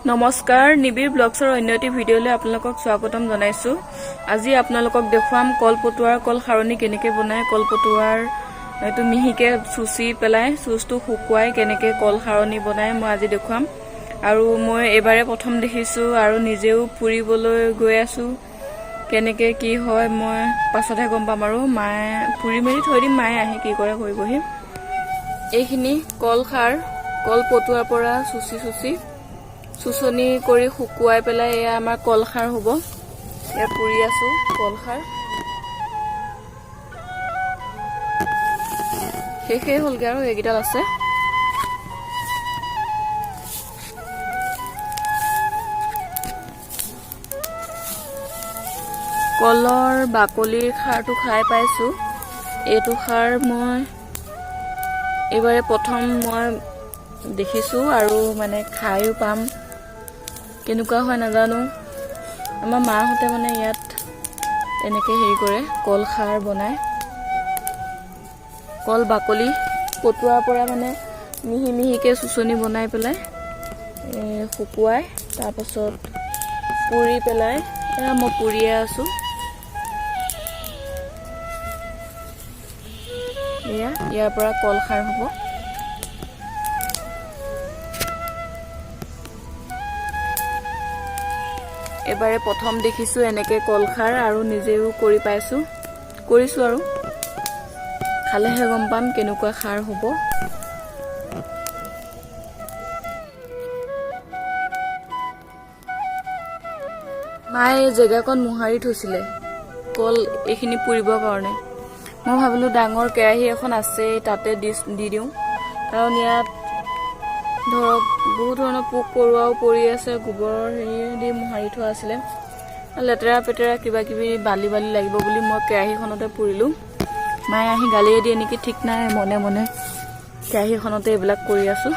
নমস্কাৰ নিবিৰ ব্লগছৰ অন্য এটি ভিডিঅ'লৈ আপোনালোকক স্বাগতম জনাইছো। আজি আপোনালোকক দেখুৱাম কলপটুৱাৰ কল খাৰণী কেনেকৈ বনায়। কলপটুৱাৰ এইটো মিহিকে চুচি পেলাই চুচটো শুকুৱাই কেনেকৈ কল খাৰণী বনায় মই আজি দেখুৱাম। আৰু মই এবাৰে প্ৰথম দেখিছো আৰু নিজেও পুৰিবলৈ গৈ আছো। কেনেকৈ কি হয় মই পাছতহে গম পাম। আৰু মায়ে পুৰি মেলি থৈ দিম, মায়ে আহি কি কৰে কৰিবহি। এইখিনি কল খাৰ কলপটুৱাৰ পৰা চুচি চুচনি কৰি শুকুৱাই পেলাই এয়া আমাৰ কল খাৰ হ'ব। এয়া পুৰি আছো কল খাৰ। শেষেই হ'লগৈ আৰু এইকেইডাল আছে। কলৰ বাকলিৰ খাৰটো খাই পাইছো। এইটো খাৰ মই এইবাৰে প্ৰথম মই দেখিছো আৰু মানে খাইও পাম। কেনেকুৱা হয় নাজানো। আমাৰ মাহঁতে মানে ইয়াত এনেকৈ হেৰি কৰে, কল খাৰ বনায়। কল বাকলি পটুৱাৰ পৰা মানে মিহি মিহিকৈ চুচনি বনাই পেলাই শুকুৱাই তাৰপাছত পুৰি পেলাই এয়া মই পুৰিয়ে আছোঁ। এয়া ইয়াৰ পৰা কল খাৰ হ'ব। এবাৰে প্ৰথম দেখিছো এনেকৈ কল খাৰ আৰু নিজেও কৰিছো আৰু খালেহে গম পাম কেনেকুৱা খাৰ হ'ব। মায়ে জেগাকণ মোহাৰি থৈছিলে কল এইখিনি পুৰিবৰ কাৰণে। মই ভাবিলো ডাঙৰ কেৰাহী এখন আছে তাতে দি দিওঁ, কাৰণ ইয়াত ধৰক বহুত ধৰণৰ পোক পৰুৱাও পৰি আছে। গোবৰৰ হেৰি দি মোহাৰি থোৱা আছিলে। লেতেৰা পেতেৰা কিবা কিবি বালি লাগিব বুলি মই কেৰাহীখনতে পুৰিলোঁ। মায়ে আহি গালিয়ে দিয়ে নেকি ঠিক নাই, মনে মনে কেৰাহীখনতে এইবিলাক কৰি আছোঁ।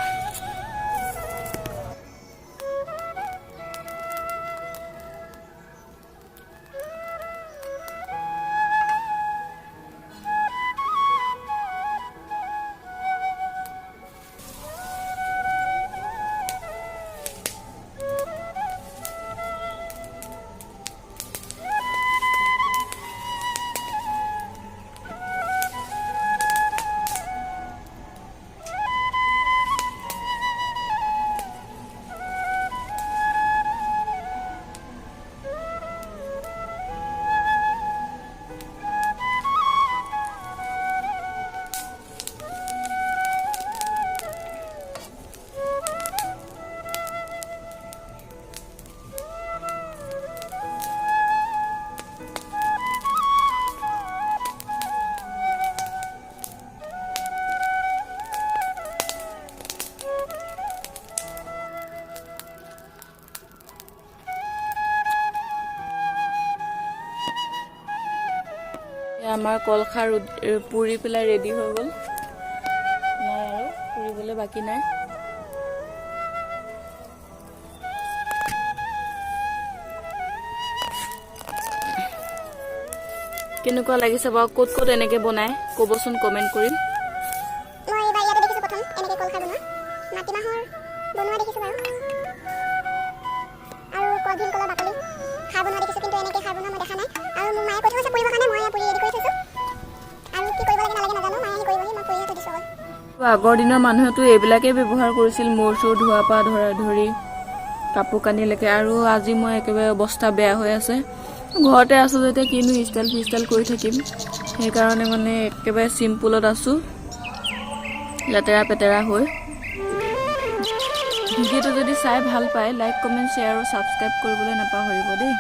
আমাৰ কল খাৰ পুৰি পেলাই ৰেডি হৈ গ'ল। নাই আৰু পুৰিবলৈ বাকী নাই। কেনেকুৱা লাগিছে বাৰু, ক'ত ক'ত এনেকে বনায় ক'বচোন কমেণ্ট কৰি। মই এইবাৰ ইয়াতে দেখিছোঁ প্ৰথম এনেকে কল খাৰ বনোৱা। মাটিমাহৰ বনোৱা দেখিছোঁ বাৰু, আৰু কলভিল কলৰ বাকলি খাৰ বনোৱা দেখিছোঁ, কিন্তু এনেকে খাৰ বনোৱা মই দেখা নাই। আৰু মোৰ মায়ে কৈ থৈছে পুৰিবৰ কাৰণে, মই পুৰি ৰেডি কৰি থৈছোঁ। আৰু কি কৰিব লাগে নালাগে নাজানো, মায়ে আহি কৰিবহি, মই পুৰিহে থৈ দিছোঁ অকল। আগৰ দিনৰ মানুহেতো এইবিলাকেই ব্যৱহাৰ কৰিছিল, মূৰ চুৰ ধোৱাৰ পৰা ধৰি কাপোৰ কানিলৈকে। আৰু আজি মই একেবাৰে অৱস্থা বেয়া হৈ আছে। ঘৰতে আছোঁ যেতিয়া কিনো ষ্টাইল কৰি থাকিম, সেইকাৰণে মানে একেবাৰে চিম্পুলত আছোঁ, লেতেৰা পেতেৰা হৈ। ভিডিঅ'টো যদি চাই ভাল পায় লাইক কমেণ্ট শ্বেয়াৰ আৰু ছাবস্ক্ৰাইব কৰিবলৈ নাপাহৰিব দেই।